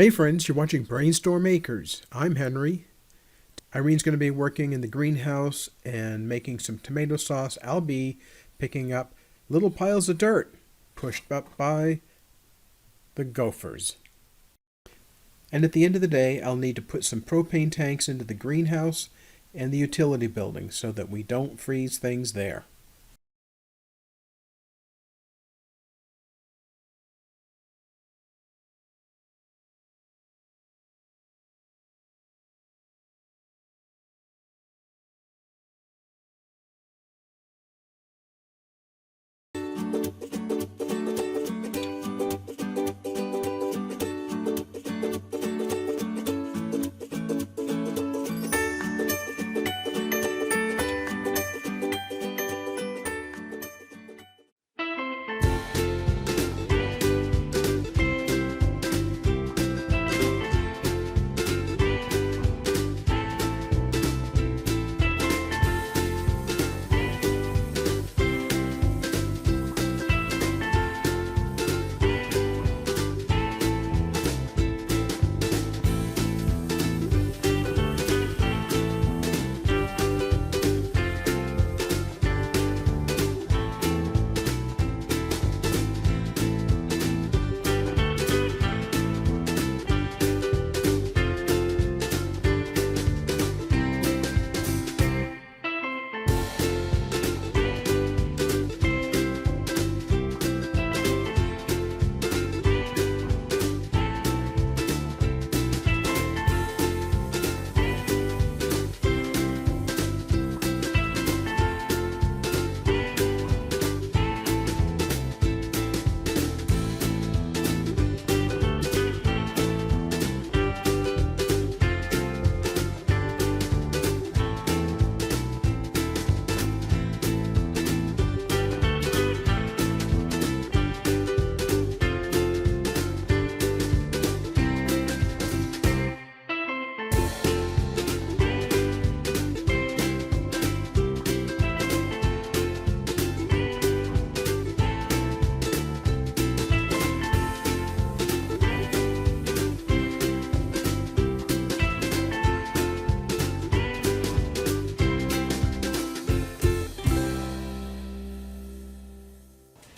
Hey friends, you're watching Brainstorm Acres. I'm Henry. Irene's going to be working in the greenhouse and making some tomato sauce. I'll be picking up little piles of dirt pushed up by the gophers. And at the end of the day, I'll need to put some propane tanks into the greenhouse and the utility building so that we don't freeze things there.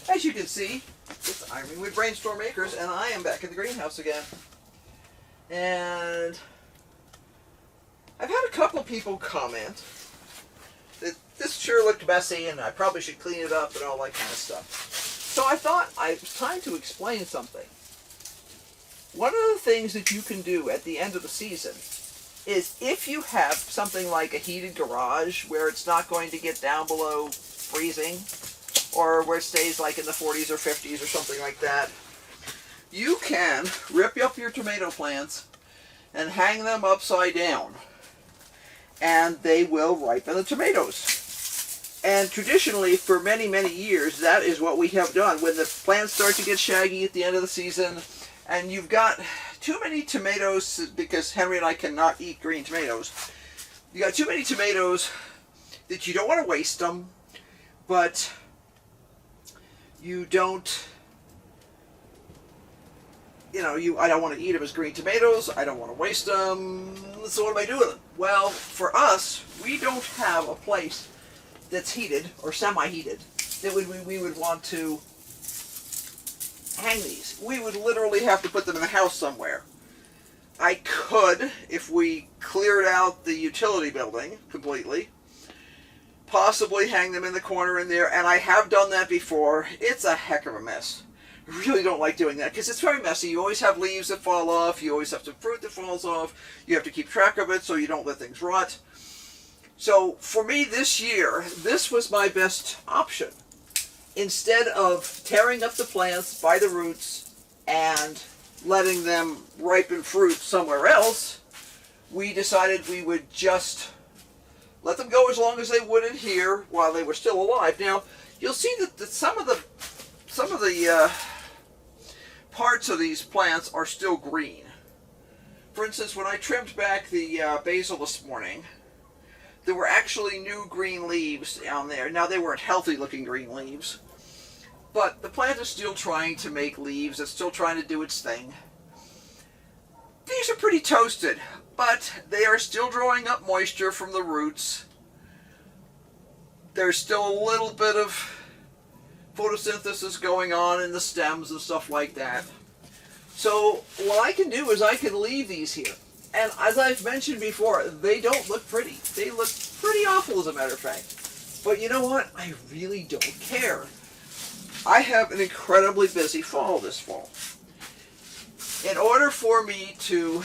As you can see, it's Irene with BrainStormAcres, and I am back in the greenhouse again. And I've had a couple people comment that this sure looked messy and I probably should clean it up and all that kind of stuff. So I thought it was time to explain something. One of the things that you can do at the end of the season is, if you have something like a heated garage where it's not going to get down below freezing, or where it stays like in the 40s or 50s or something like that, you can rip up your tomato plants and hang them upside down, and they will ripen the tomatoes. And traditionally, for many, many years, that is what we have done. When the plants start to get shaggy at the end of the season, and you've got too many tomatoes, because Henry and I cannot eat green tomatoes, you got too many tomatoes that you don't want to waste them, but you don't, I don't want to eat them as green tomatoes. I don't want to waste them. So what am I doing with them? Well, for us, we don't have a place that's heated or semi-heated that we would want to hang these. We would literally have to put them in the house somewhere. I could, if we cleared out the utility building completely, possibly hang them in the corner in there, and I have done that before. It's a heck of a mess. I really don't like doing that because it's very messy. You always have leaves that fall off. You always have some fruit that falls off. You have to keep track of it so you don't let things rot. So for me this year, this was my best option. Instead of tearing up the plants by the roots and letting them ripen fruit somewhere else, we decided we would just let them go as long as they would in here while they were still alive. Now, you'll see that some of the parts of these plants are still green. For instance, when I trimmed back the basil this morning, there were actually new green leaves down there. Now, they weren't healthy-looking green leaves, but the plant is still trying to make leaves. It's still trying to do its thing. leaves are pretty toasted, but they are still drawing up moisture from the roots. There's still a little bit of photosynthesis going on in the stems and stuff like that. So what I can do is I can leave these here. And as I've mentioned before, they don't look pretty. They look pretty awful, as a matter of fact. But you know what? I really don't care. I have an incredibly busy fall this fall. In order for me to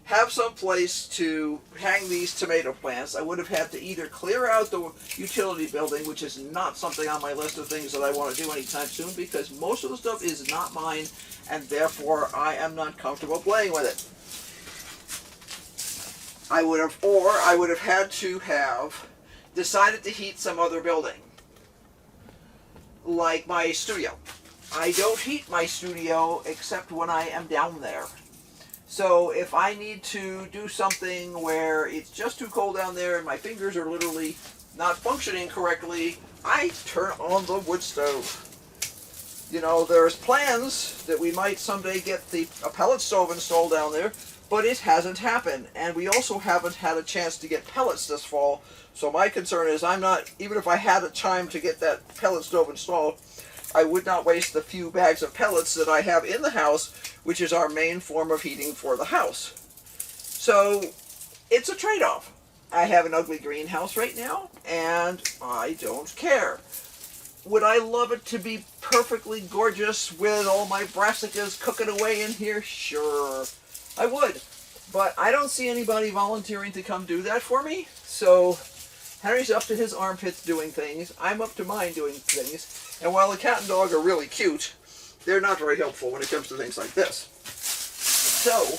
have some place to hang these tomato plants, I would have had to either clear out the utility building, which is not something on my list of things that I want to do anytime soon, because most of the stuff is not mine, and therefore I am not comfortable playing with it. I would have had to have decided to heat some other building, like my studio. I don't heat my studio except when I am down there. So if I need to do something where it's just too cold down there and my fingers are literally not functioning correctly, I turn on the wood stove. You know, there's plans that we might someday get a pellet stove installed down there, but it hasn't happened. And we also haven't had a chance to get pellets this fall. So my concern is even if I had a time to get that pellet stove installed, I would not waste the few bags of pellets that I have in the house, which is our main form of heating for the house. So it's a trade-off. I have an ugly greenhouse right now, and I don't care. Would I love it to be perfectly gorgeous with all my brassicas cooking away in here? Sure, I would. But I don't see anybody volunteering to come do that for me. So Henry's up to his armpits doing things. I'm up to mine doing things. And while the cat and dog are really cute, they're not very helpful when it comes to things like this. So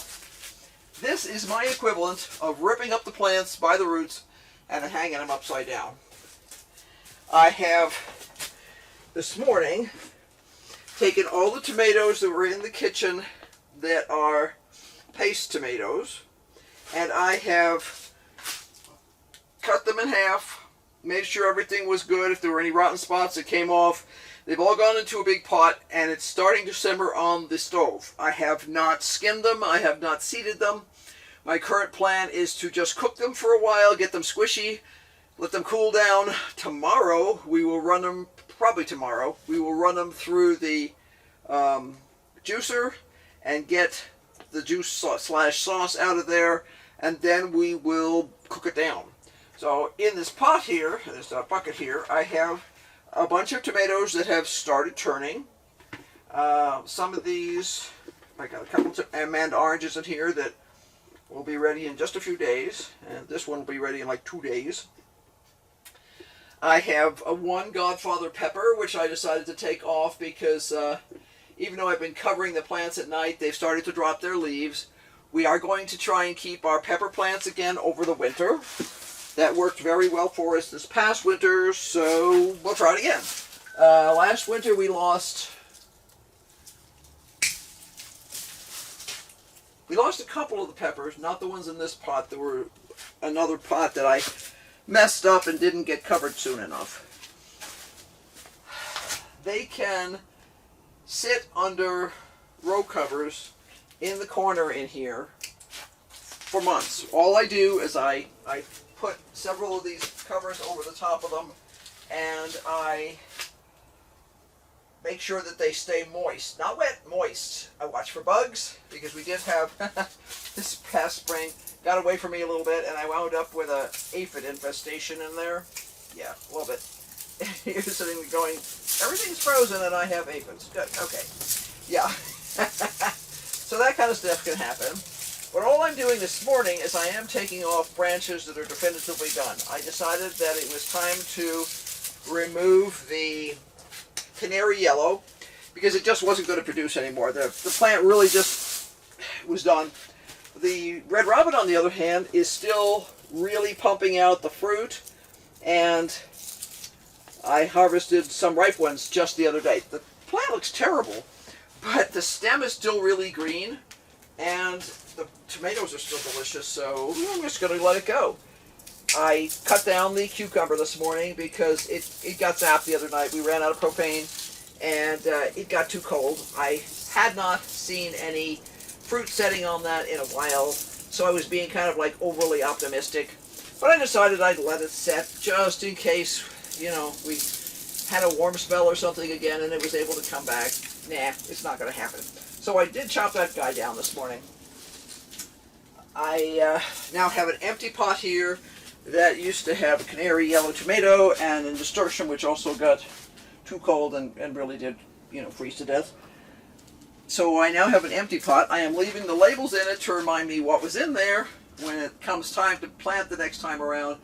this is my equivalent of ripping up the plants by the roots and hanging them upside down. I have, this morning, taken all the tomatoes that were in the kitchen that are paste tomatoes, and I have cut them in half, made sure everything was good. If there were any rotten spots that came off, they've all gone into a big pot, and it's starting to simmer on the stove. I have not skinned them. I have not seeded them. My current plan is to just cook them for a while, get them squishy, let them cool down. Tomorrow, we will run them, probably tomorrow, we will run them through the juicer and get the juice slash sauce out of there, and then we will cook it down. So in this pot here, this bucket here, I have a bunch of tomatoes that have started turning. Some of these, I got a couple of Amanda oranges in here that will be ready in just a few days, and this one will be ready in like 2 days. I have a one Godfather pepper, which I decided to take off because even though I've been covering the plants at night, they've started to drop their leaves. We are going to try and keep our pepper plants again over the winter. That worked very well for us this past winter, so we'll try it again. Last winter we lost a couple of the peppers, not the ones in this pot. There were another pot that I messed up and didn't get covered soon enough. They can sit under row covers in the corner in here for months. All I do is I put several of these covers over the top of them, and I make sure that they stay moist. Not wet, moist. I watch for bugs, because we did have, this past spring, got away from me a little bit, and I wound up with an aphid infestation in there. Yeah, a little bit. You're sitting there going, everything's frozen and I have aphids. Good, okay. Yeah. So that kind of stuff can happen. But all I'm doing this morning is I am taking off branches that are definitively done. I decided that it was time to remove the canary yellow because it just wasn't going to produce anymore. The plant really just was done. The red robin, on the other hand, is still really pumping out the fruit, and I harvested some ripe ones just the other day. The plant looks terrible, but the stem is still really green, and the tomatoes are still delicious, so I'm just going to let it go. I cut down the cucumber this morning because it got zapped the other night. We ran out of propane, and it got too cold. I had not seen any fruit setting on that in a while, so I was being kind of like overly optimistic. But I decided I'd let it set just in case, you know, we had a warm spell or something again and it was able to come back. Nah, it's not going to happen. So I did chop that guy down this morning. I now have an empty pot here that used to have a canary yellow tomato and a nasturtium, which also got too cold and really did, you know, freeze to death. So I now have an empty pot. I am leaving the labels in it to remind me what was in there. When it comes time to plant the next time around,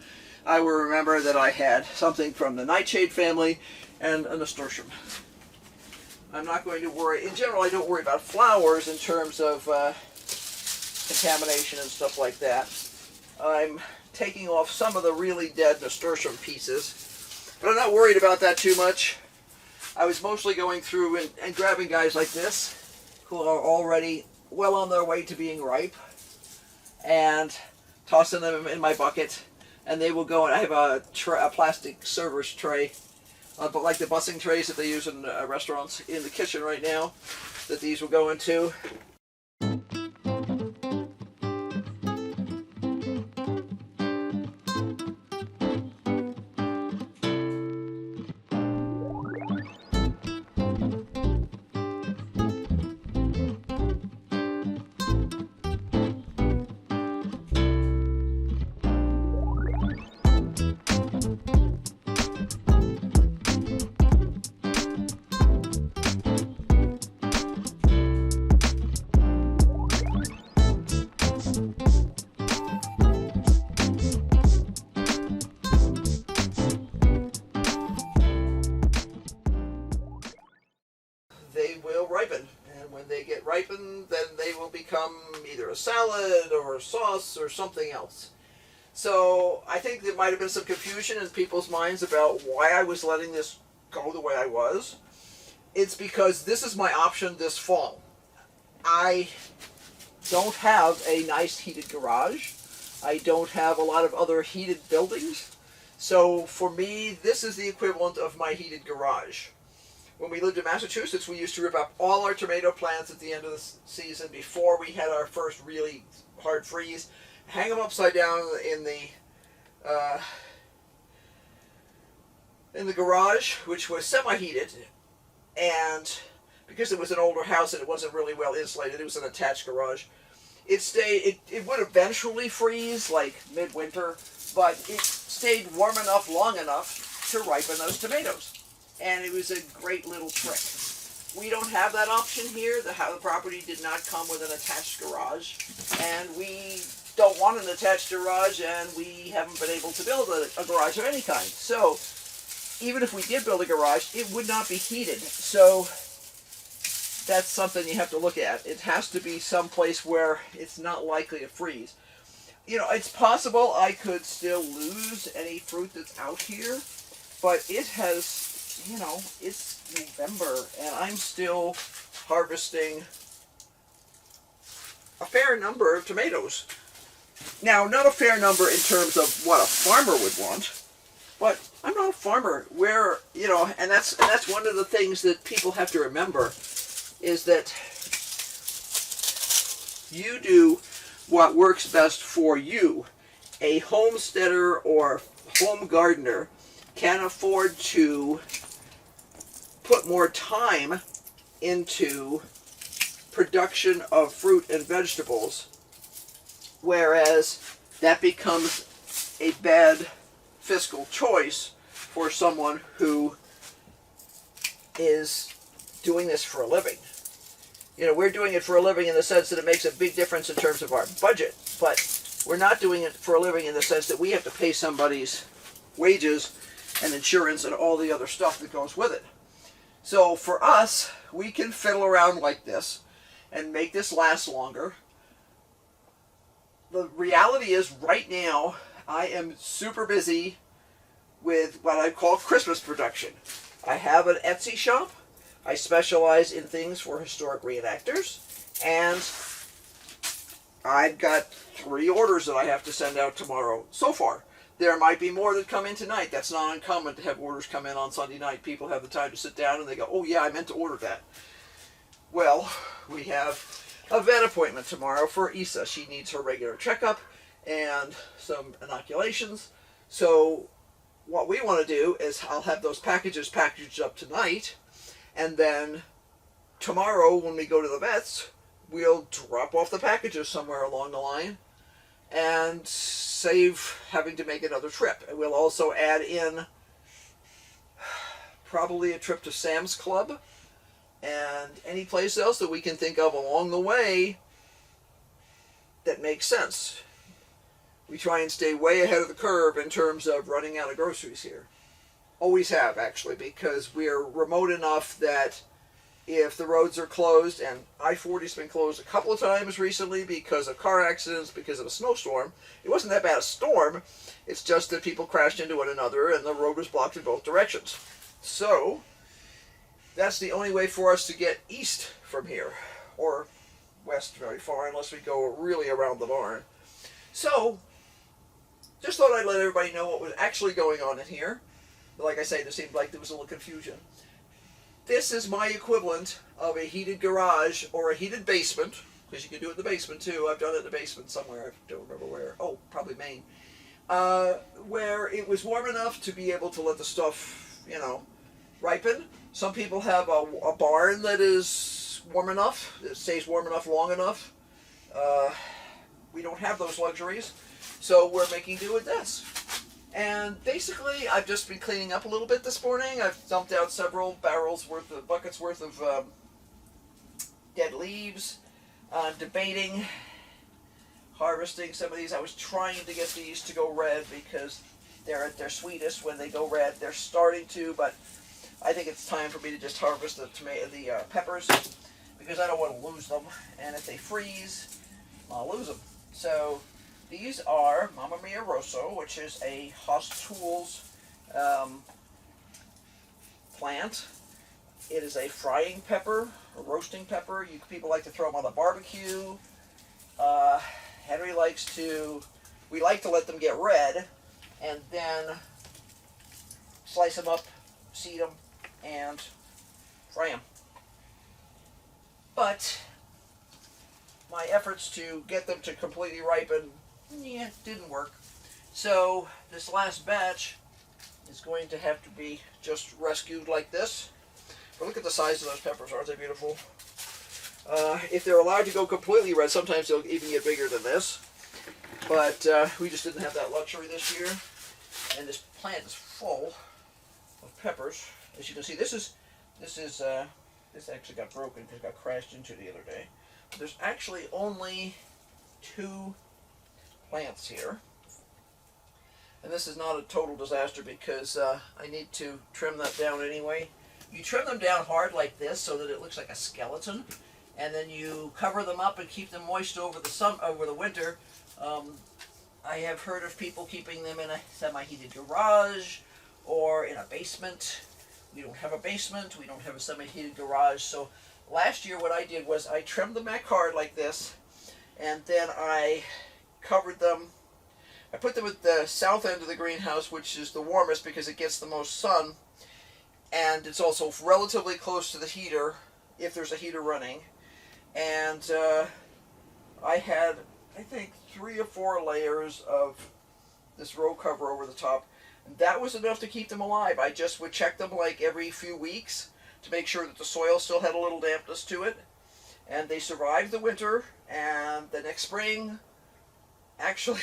I will remember that I had something from the nightshade family and a nasturtium. I'm not going to worry. In general, I don't worry about flowers in terms of contamination and stuff like that. I'm taking off some of the really dead nasturtium pieces, but I'm not worried about that too much. I was mostly going through and grabbing guys like this, who are already well on their way to being ripe, and tossing them in my bucket, and they will go, and I have a plastic server's tray, but like the busing trays that they use in restaurants, in the kitchen right now, that these will go into. They will ripen, and when they get ripened, then they will become either a salad or a sauce or something else. So I think there might have been some confusion in people's minds about why I was letting this go the way I was. It's because this is my option this fall. I don't have a nice heated garage. I don't have a lot of other heated buildings. So for me, this is the equivalent of my heated garage. When we lived in Massachusetts, we used to rip up all our tomato plants at the end of the season before we had our first really hard freeze, hang them upside down in the garage, which was semi-heated, and because it was an older house and it wasn't really well insulated, it was an attached garage. It would eventually freeze like midwinter, but it stayed warm enough, long enough to ripen those tomatoes. And it was a great little trick. We don't have that option here. The property did not come with an attached garage, and we don't want an attached garage, and we haven't been able to build a garage of any kind. So even if we did build a garage, it would not be heated. So that's something you have to look at. It has to be someplace where it's not likely to freeze. You know, it's possible I could still lose any fruit that's out here, but it has... You know, it's November, and I'm still harvesting a fair number of tomatoes. Now, not a fair number in terms of what a farmer would want, but I'm not a farmer. You know, and that's one of the things that people have to remember, is that you do what works best for you. A homesteader or home gardener can afford to put more time into production of fruit and vegetables, whereas that becomes a bad fiscal choice for someone who is doing this for a living. You know, we're doing it for a living in the sense that it makes a big difference in terms of our budget, but we're not doing it for a living in the sense that we have to pay somebody's wages and insurance and all the other stuff that goes with it. So for us, we can fiddle around like this and make this last longer. The reality is, right now, I am super busy with what I call Christmas production. I have an Etsy shop. I specialize in things for historic reenactors, and I've got 3 orders that I have to send out tomorrow so far. There might be more that come in tonight. That's not uncommon to have orders come in on Sunday night. People have the time to sit down and they go, oh yeah, I meant to order that. Well, we have a vet appointment tomorrow for Isa. She needs her regular checkup and some inoculations. So what we want to do is I'll have those packages packaged up tonight, and then tomorrow when we go to the vets, we'll drop off the packages somewhere along the line and save having to make another trip. And we'll also add in probably a trip to Sam's Club and any place else that we can think of along the way that makes sense. We try and stay way ahead of the curve in terms of running out of groceries here. Always have, actually, because we're remote enough that if the roads are closed, and I-40's been closed a couple of times recently because of car accidents, because of a snowstorm. It wasn't that bad a storm, it's just that people crashed into one another and the road was blocked in both directions. So, that's the only way for us to get east from here, or west very far, unless we go really around the barn. So, just thought I'd let everybody know what was actually going on in here. Like I say, there seemed like there was a little confusion. This is my equivalent of a heated garage or a heated basement, because you can do it in the basement too. I've done it in the basement somewhere, I don't remember where. Oh, probably Maine. Where it was warm enough to be able to let the stuff, ripen. Some people have a barn that is warm enough, that stays warm enough long enough. We don't have those luxuries, so we're making do with this. And basically, I've just been cleaning up a little bit this morning. I've dumped out several buckets worth of dead leaves. I'm debating harvesting some of these. I was trying to get these to go red because they're at their sweetest when they go red. They're starting to, but I think it's time for me to just harvest the peppers because I don't want to lose them. And if they freeze, I'll lose them. So these are Mamma Mia Rosso, which is a Haas Tools plant. It is a frying pepper, a roasting pepper. People like to throw them on the barbecue. Henry we like to let them get red and then slice them up, seed them, and fry them. But my efforts to get them to completely ripen, didn't work. So this last batch is going to have to be just rescued like this. But look at the size of those peppers, aren't they beautiful? If they're allowed to go completely red, sometimes they'll even get bigger than this. But we just didn't have that luxury this year. And this plant is full of peppers. As you can see, this actually got broken because it got crashed into the other day. But there's actually only 2 plants here. And this is not a total disaster because I need to trim that down anyway. You trim them down hard like this so that it looks like a skeleton, and then you cover them up and keep them moist over the winter. I have heard of people keeping them in a semi-heated garage or in a basement. We don't have a basement. We don't have a semi-heated garage. So last year what I did was I trimmed them back hard like this, and then I covered them. I put them at the south end of the greenhouse, which is the warmest because it gets the most sun, and it's also relatively close to the heater if there's a heater running. And I had, I think, 3 or 4 layers of this row cover over the top. And that was enough to keep them alive. I just would check them like every few weeks to make sure that the soil still had a little dampness to it. And they survived the winter, and the next spring, actually,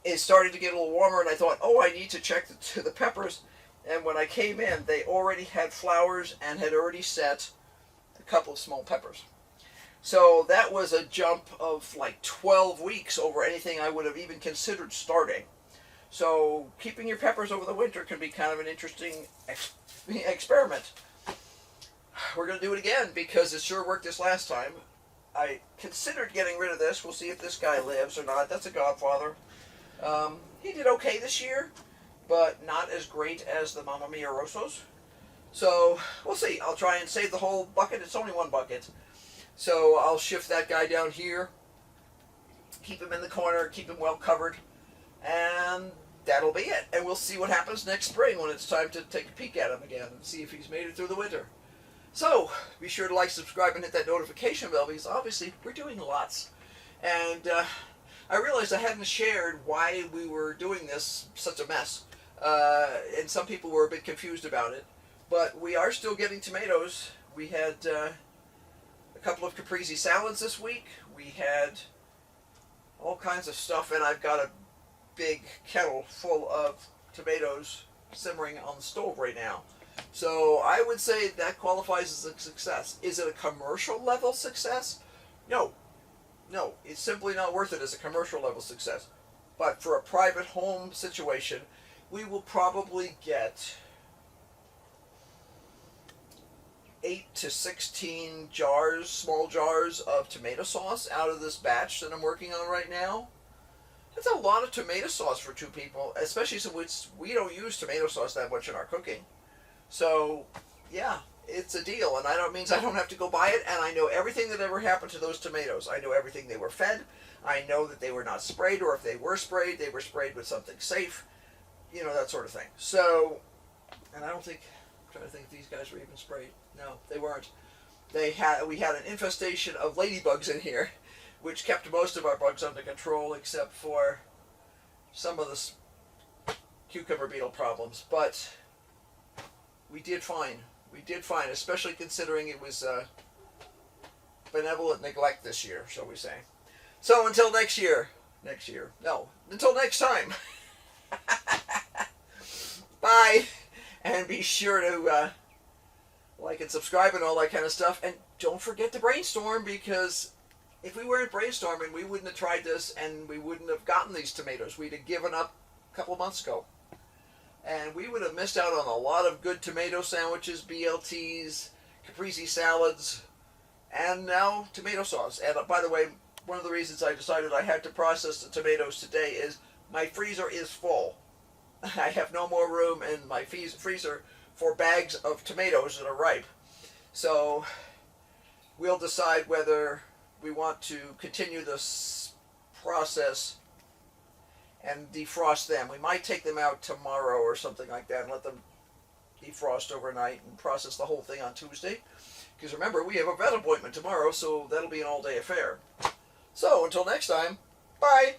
it started to get a little warmer, and I thought, oh, I need to check the peppers. And when I came in, they already had flowers and had already set a couple of small peppers. So that was a jump of like 12 weeks over anything I would have even considered starting. So keeping your peppers over the winter can be kind of an interesting experiment. We're going to do it again because it sure worked this last time. I considered getting rid of this. We'll see if this guy lives or not. That's a Godfather. He did okay this year, but not as great as the Mamma Mia Rossos. So we'll see. I'll try and save the whole bucket. It's only 1 bucket. So I'll shift that guy down here, keep him in the corner, keep him well covered, and that'll be it. And we'll see what happens next spring when it's time to take a peek at him again and see if he's made it through the winter. So be sure to like, subscribe, and hit that notification bell because obviously we're doing lots. And I realized I hadn't shared why we were doing this such a mess. And some people were a bit confused about it. But we are still getting tomatoes. We had a couple of caprese salads this week. We had all kinds of stuff, and I've got a big kettle full of tomatoes simmering on the stove right now. So I would say that qualifies as a success. Is it a commercial level success? No. No, it's simply not worth it as a commercial level success. But for a private home situation, we will probably get 8 to 16 jars, small jars of tomato sauce out of this batch that I'm working on right now. That's a lot of tomato sauce for 2 people, especially since we don't use tomato sauce that much in our cooking. So, yeah, it's a deal, and means I don't have to go buy it, and I know everything that ever happened to those tomatoes. I know everything they were fed. I know that they were not sprayed, or if they were sprayed with something safe, that sort of thing. So, and I'm trying to think if these guys were even sprayed. No, they weren't. We had an infestation of ladybugs in here, which kept most of our bugs under control, except for some of the cucumber beetle problems. But we did fine. We did fine, especially considering it was benevolent neglect this year, shall we say. So until next year. No, until next time. Bye. And be sure to like and subscribe and all that kind of stuff. And don't forget to brainstorm, because if we weren't brainstorming, we wouldn't have tried this and we wouldn't have gotten these tomatoes. We'd have given up a couple of months ago. And we would have missed out on a lot of good tomato sandwiches, BLTs, caprese salads, and now tomato sauce. And by the way, one of the reasons I decided I had to process the tomatoes today is my freezer is full. I have no more room in my freezer for bags of tomatoes that are ripe. So we'll decide whether we want to continue this process and defrost them. We might take them out tomorrow or something like that and let them defrost overnight and process the whole thing on Tuesday. Because remember, we have a vet appointment tomorrow, so that'll be an all-day affair. So until next time, bye!